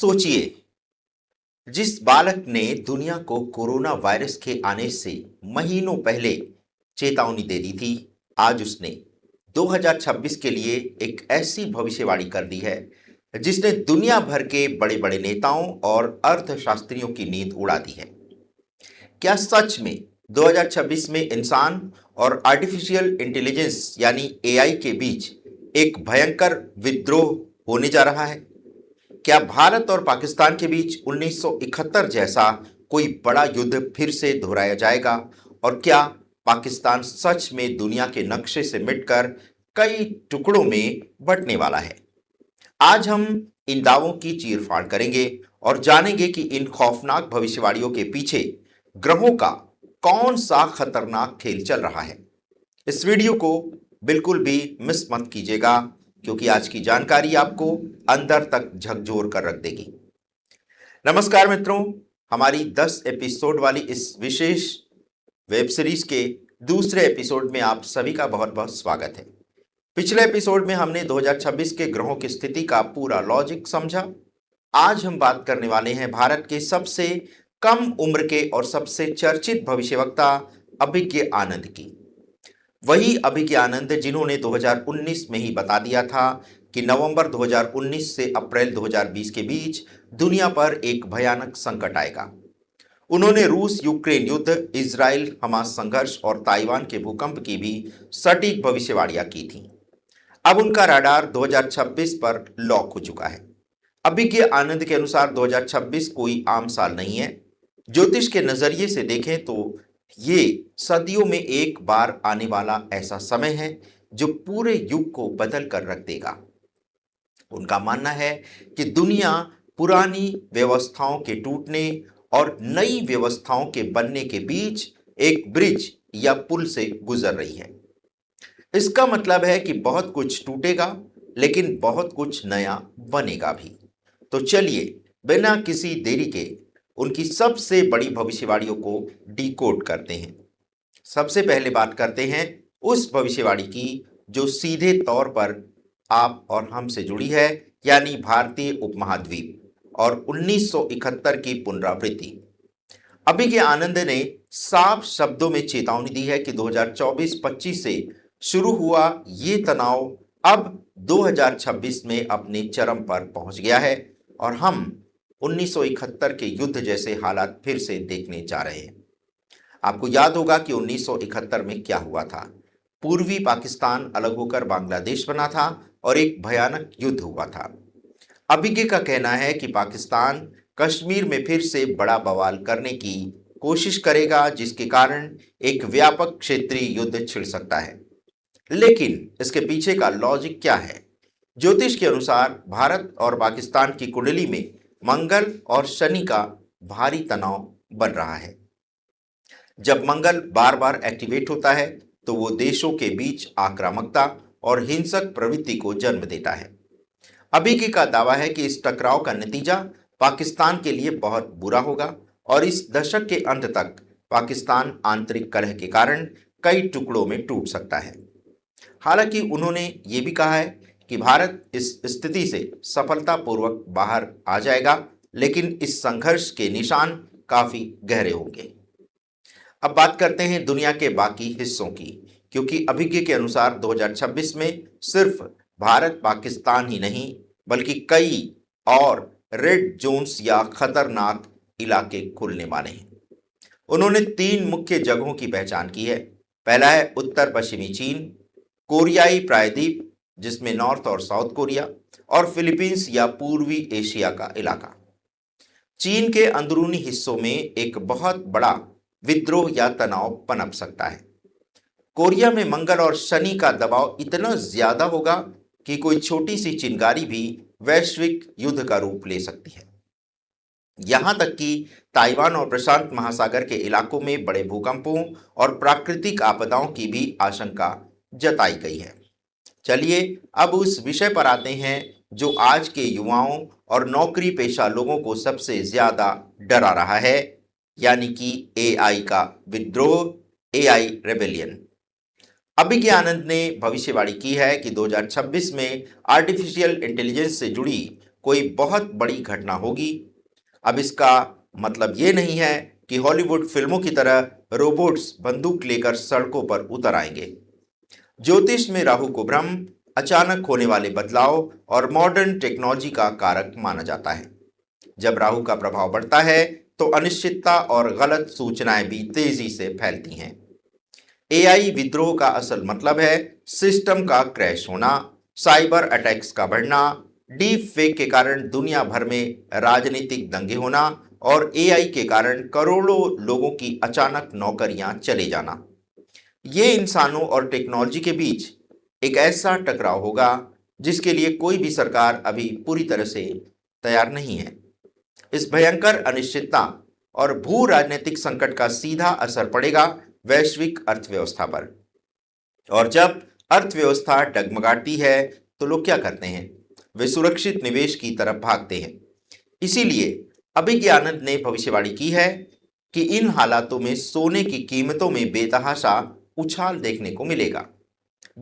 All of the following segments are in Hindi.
सोचिए, जिस बालक ने दुनिया को कोरोना वायरस के आने से महीनों पहले चेतावनी दे दी थी, आज उसने 2026 के लिए एक ऐसी भविष्यवाणी कर दी है जिसने दुनिया भर के बड़े बड़े नेताओं और अर्थशास्त्रियों की नींद उड़ा दी है। क्या सच में 2026 में इंसान और आर्टिफिशियल इंटेलिजेंस यानी एआई के बीच एक भयंकर विद्रोह होने जा रहा है? क्या भारत और पाकिस्तान के बीच 1971 जैसा कोई बड़ा युद्ध फिर से दोहराया जाएगा? और क्या पाकिस्तान सच में दुनिया के नक्शे से मिटकर कई टुकड़ों में बंटने वाला है? आज हम इन दावों की चीरफाड़ करेंगे और जानेंगे कि इन खौफनाक भविष्यवाणियों के पीछे ग्रहों का कौन सा खतरनाक खेल चल रहा है। इस वीडियो को बिल्कुल भी मिस मत कीजिएगा, क्योंकि आज की जानकारी आपको अंदर तक झकझोर कर रख देगी। नमस्कार मित्रों, हमारी 10 एपिसोड वाली इस विशेष वेब सीरीज के दूसरे एपिसोड में आप सभी का बहुत बहुत स्वागत है। पिछले एपिसोड में हमने 2026 के ग्रहों की स्थिति का पूरा लॉजिक समझा। आज हम बात करने वाले हैं भारत के सबसे कम उम्र के और सबसे चर्चित भविष्यवक्ता अभिज्ञ आनंद की। वही अभिज्ञ आनंद जिन्होंने 2019 में ही बता दिया था कि नवंबर 2019 से अप्रैल 2020 के बीच दुनिया पर एक भयानक संकट आएगा। उन्होंने रूस यूक्रेन युद्ध, इजराइल हमास संघर्ष और ताइवान के भूकंप की भी सटीक भविष्यवाणियां की थी। अब उनका रडार 2026 पर लॉक हो चुका है। अभिज्ञ आनंद के अनुसार 2026 कोई आम साल नहीं है। ज्योतिष के नजरिए से देखें तो ये सदियों में एक बार आने वाला ऐसा समय है जो पूरे युग को बदल कर रख देगा। उनका मानना है कि दुनिया पुरानी व्यवस्थाओं के टूटने और नई व्यवस्थाओं के बनने के बीच एक ब्रिज या पुल से गुजर रही है। इसका मतलब है कि बहुत कुछ टूटेगा, लेकिन बहुत कुछ नया बनेगा भी। तो चलिए बिना किसी देरी के उनकी सबसे बड़ी भविष्यवाणियों को डिकोड करते हैं। सबसे पहले बात करते हैं उस भविष्यवाणी की जो सीधे तौर पर आप और हम से जुड़ी है, यानी भारतीय उपमहाद्वीप और 1971 की पुनरावृत्ति। अभिज्ञ आनंद ने साफ शब्दों में चेतावनी दी है कि 2024-25 से शुरू हुआ ये तनाव अब 2026 में अपने चरम पर पहुंच गया है और हम 1971 के युद्ध जैसे हालात फिर से देखने जा रहे हैं। आपको याद होगा कि 1971 में क्या हुआ था। पूर्वी पाकिस्तान अलग होकर बांग्लादेश बना था और एक भयानक युद्ध हुआ था। अभिज्ञ का कहना है कि पाकिस्तान कश्मीर में फिर से बड़ा बवाल करने की कोशिश करेगा, जिसके कारण एक व्यापक क्षेत्रीय युद्ध छिड़ सकता है। लेकिन इसके पीछे का लॉजिक क्या है? ज्योतिष के अनुसार भारत और पाकिस्तान की कुंडली में मंगल और शनि का भारी तनाव बन रहा है। जब मंगल बार बार एक्टिवेट होता है तो वो देशों के बीच आक्रामकता और हिंसक प्रवृत्ति को जन्म देता है। अभिज्ञ का दावा है कि इस टकराव का नतीजा पाकिस्तान के लिए बहुत बुरा होगा और इस दशक के अंत तक पाकिस्तान आंतरिक कलह के कारण कई टुकड़ों में टूट सकता है। हालांकि उन्होंने ये भी कहा है कि भारत इस स्थिति से सफलतापूर्वक बाहर आ जाएगा, लेकिन इस संघर्ष के निशान काफी गहरे होंगे। अब बात करते हैं दुनिया के बाकी हिस्सों की, क्योंकि अभिज्ञ के अनुसार 2026 में सिर्फ भारत पाकिस्तान ही नहीं बल्कि कई और रेड जोन्स या खतरनाक इलाके खुलने वाले हैं। उन्होंने 3 मुख्य जगहों की पहचान की है। पहला है उत्तर पश्चिमी चीन, कोरियाई प्रायद्वीप जिसमें नॉर्थ और साउथ कोरिया, और फिलीपींस या पूर्वी एशिया का इलाका। चीन के अंदरूनी हिस्सों में एक बहुत बड़ा विद्रोह या तनाव पनप सकता है। कोरिया में मंगल और शनि का दबाव इतना ज्यादा होगा कि कोई छोटी सी चिंगारी भी वैश्विक युद्ध का रूप ले सकती है। यहां तक कि ताइवान और प्रशांत महासागर के इलाकों में बड़े भूकंपों और प्राकृतिक आपदाओं की भी आशंका जताई गई है। चलिए अब उस विषय पर आते हैं जो आज के युवाओं और नौकरी पेशा लोगों को सबसे ज्यादा डरा रहा है, यानी कि एआई का विद्रोह, एआई रेबेलियन। अभिज्ञ आनंद ने भविष्यवाणी की है कि 2026 में आर्टिफिशियल इंटेलिजेंस से जुड़ी कोई बहुत बड़ी घटना होगी। अब इसका मतलब ये नहीं है कि हॉलीवुड फिल्मों की तरह रोबोट्स बंदूक लेकर सड़कों पर उतर आएंगे। ज्योतिष में राहु को भ्रम, अचानक होने वाले बदलाव और मॉडर्न टेक्नोलॉजी का कारक माना जाता है। जब राहु का प्रभाव बढ़ता है तो अनिश्चितता और गलत सूचनाएं भी तेजी से फैलती हैं। एआई विद्रोह का असल मतलब है सिस्टम का क्रैश होना, साइबर अटैक्स का बढ़ना, डीप फेक के कारण दुनिया भर में राजनीतिक दंगे होना और एआई के कारण करोड़ों लोगों की अचानक नौकरियां चले जाना। ये इंसानों और टेक्नोलॉजी के बीच एक ऐसा टकराव होगा जिसके लिए कोई भी सरकार अभी पूरी तरह से तैयार नहीं है। इस भयंकर अनिश्चितता और भू राजनीतिक संकट का सीधा असर पड़ेगा वैश्विक अर्थव्यवस्था पर। और जब अर्थव्यवस्था डगमगाती है तो लोग क्या करते हैं? वे सुरक्षित निवेश की तरफ भागते हैं। इसीलिए अभिज्ञ आनंद ने भविष्यवाणी की है कि इन हालातों में सोने की कीमतों में बेतहाशा उछाल देखने को मिलेगा।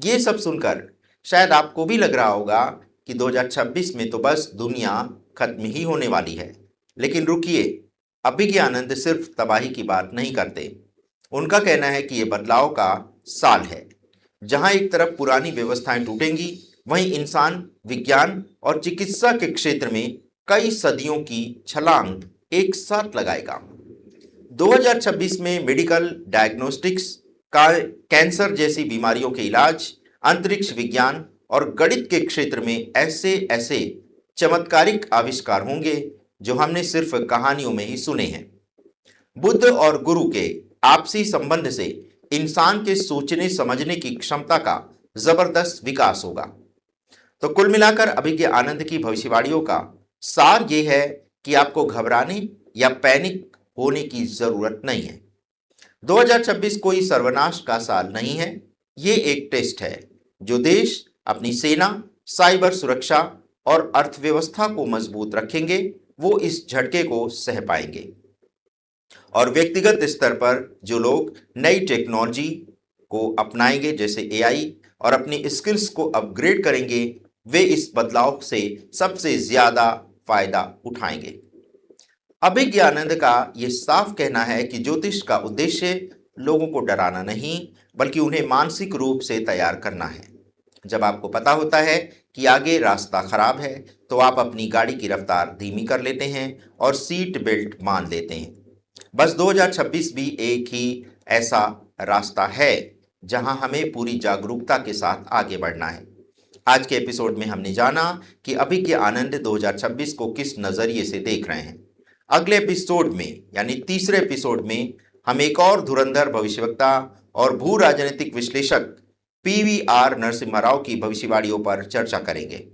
ये सब सुनकर शायद आपको भी लग रहा होगा कि 2026 में तो बस दुनिया खत्म ही होने वाली है। लेकिन रुकिए, अभिज्ञ आनंद सिर्फ तबाही की बात नहीं करते। उनका कहना है कि यह बदलाव का साल है, जहां एक तरफ पुरानी व्यवस्थाएं टूटेंगी, वहीं इंसान, विज्ञान और चिकित्सा के क्षेत्र में कई सदियों की छलांग एक साथ लगाएगा। 2026 में मेडिकल डायग्नोस्टिक्स का कैंसर जैसी बीमारियों के इलाज, अंतरिक्ष विज्ञान और गणित के क्षेत्र में ऐसे ऐसे चमत्कारिक आविष्कार होंगे जो हमने सिर्फ कहानियों में ही सुने हैं। बुद्ध और गुरु के आपसी संबंध से इंसान के सोचने समझने की क्षमता का जबरदस्त विकास होगा। तो कुल मिलाकर अभिज्ञ आनंद की भविष्यवाणियों का सार ये है कि आपको घबराने या पैनिक होने की जरूरत नहीं है। 2026 कोई सर्वनाश का साल नहीं है, ये एक टेस्ट है। जो देश अपनी सेना, साइबर सुरक्षा और अर्थव्यवस्था को मजबूत रखेंगे, वो इस झटके को सह पाएंगे। और व्यक्तिगत स्तर पर जो लोग नई टेक्नोलॉजी को अपनाएंगे, जैसे एआई, और अपनी स्किल्स को अपग्रेड करेंगे, वे इस बदलाव से सबसे ज्यादा फायदा उठाएंगे। अभिज्ञ आनंद का यह साफ कहना है कि ज्योतिष का उद्देश्य लोगों को डराना नहीं, बल्कि उन्हें मानसिक रूप से तैयार करना है। जब आपको पता होता है कि आगे रास्ता खराब है, तो आप अपनी गाड़ी की रफ्तार धीमी कर लेते हैं और सीट बेल्ट बांध लेते हैं। बस 2026 भी एक ही ऐसा रास्ता है जहां हमें पूरी जागरूकता के साथ आगे बढ़ना है। आज के एपिसोड में हमने जाना कि अभिज्ञ आनंद 2026 को किस नजरिए से देख रहे हैं। अगले एपिसोड में, यानी तीसरे एपिसोड में, हम एक और धुरंधर भविष्यवक्ता और भू राजनीतिक विश्लेषक पीवीआर नरसिम्हा राव की भविष्यवाणियों पर चर्चा करेंगे।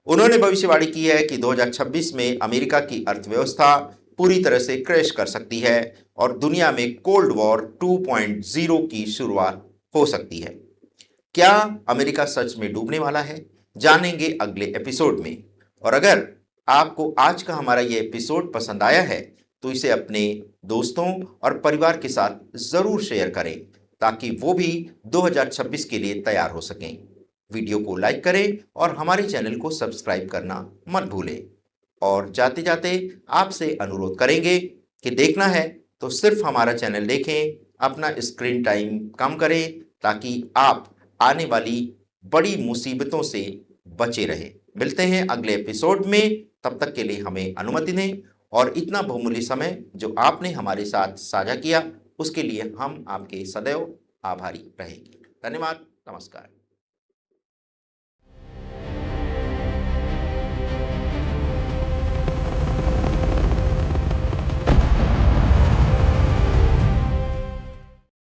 उन्होंने भविष्यवाणी की है कि 2026 में अमेरिका की अर्थव्यवस्था पूरी तरह से क्रैश कर सकती है और दुनिया में कोल्ड वॉर 2.0 की शुरुआत हो सकती है। क्या अमेरिका सच में डूबने वाला है? जानेंगे अगले एपिसोड में। और अगर आपको आज का हमारा ये एपिसोड पसंद आया है तो इसे अपने दोस्तों और परिवार के साथ जरूर शेयर करें, ताकि वो भी 2026 के लिए तैयार हो सकें। वीडियो को लाइक करें और हमारे चैनल को सब्सक्राइब करना मत भूलें। और जाते जाते आपसे अनुरोध करेंगे कि देखना है तो सिर्फ हमारा चैनल देखें, अपना स्क्रीन टाइम कम करें, ताकि आप आने वाली बड़ी मुसीबतों से बचे रहें। मिलते हैं अगले एपिसोड में, तब तक के लिए हमें अनुमति दें और इतना बहुमूल्य समय जो आपने हमारे साथ साझा किया, उसके लिए हम आपके सदैव आभारी रहेंगे। धन्यवाद। नमस्कार।